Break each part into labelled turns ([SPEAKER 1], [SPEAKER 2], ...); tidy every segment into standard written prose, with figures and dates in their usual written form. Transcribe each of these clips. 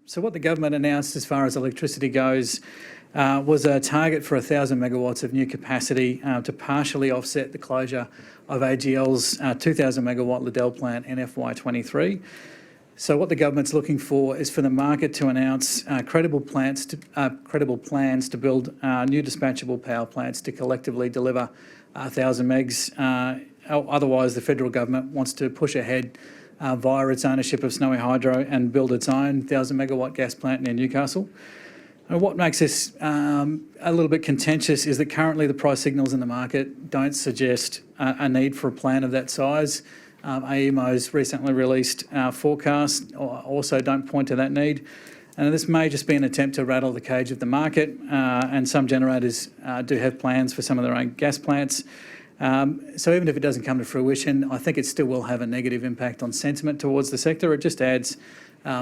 [SPEAKER 1] So what the government announced as far as electricity goes was a target for 1,000 megawatts of new capacity to partially offset the closure of AGL's 2,000 megawatt Liddell plant in FY23. So what the government's looking for is for the market to announce credible plans to build new dispatchable power plants to collectively deliver 1,000 megs. Otherwise, the federal government wants to push ahead via its ownership of Snowy Hydro and build its own 1,000 megawatt gas plant near Newcastle. And what makes this a little bit contentious is that currently the price signals in the market don't suggest a need for a plan of that size. AEMO's recently released forecast also don't point to that need. And this may just be an attempt to rattle the cage of the market, and some generators do have plans for some of their own gas plants. So even if it doesn't come to fruition, I think it still will have a negative impact on sentiment towards the sector. It just adds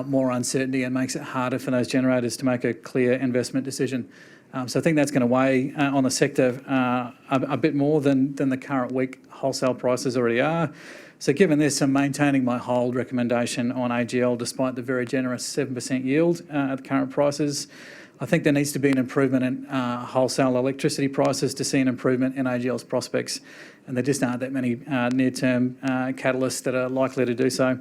[SPEAKER 1] more uncertainty and makes it harder for those generators to make a clear investment decision. So I think that's going to weigh on the sector a bit more than the current weak wholesale prices already are. So given this, I'm maintaining my hold recommendation on AGL despite the very generous 7% yield at the current prices. I think there needs to be an improvement in wholesale electricity prices to see an improvement in AGL's prospects, and there just aren't that many near-term catalysts that are likely to do so.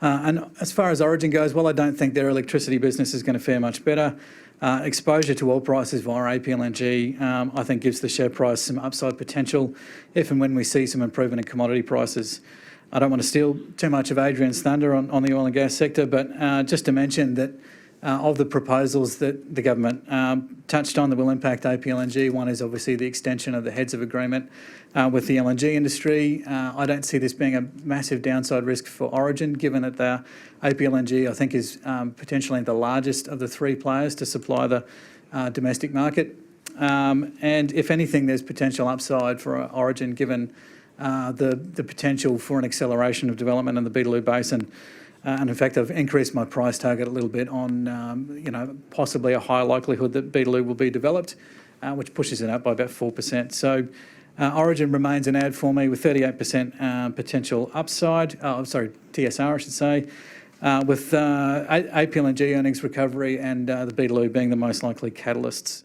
[SPEAKER 1] And as far as Origin goes, well, I don't think their electricity business is going to fare much better. Exposure to oil prices via AGL Energy, I think, gives the share price some upside potential if and when we see some improvement in commodity prices. I don't want to steal too much of Adrian's thunder on the oil and gas sector, but just to mention that of the proposals that the government touched on that will impact APL Energy, one is obviously the extension of the heads of agreement with the LNG industry. I don't see this being a massive downside risk for Origin, given that the APL Energy, I think, is potentially the largest of the three players to supply the domestic market. And if anything, there's potential upside for Origin, given the potential for an acceleration of development in the Beetaloo Basin. And in fact, I've increased my price target a little bit on, possibly a higher likelihood that Beetaloo will be developed, which pushes it up by about 4%. So Origin remains an ad for me with 38% potential upside. TSR, I should say, with APL Energy earnings recovery and the Beetaloo being the most likely catalysts.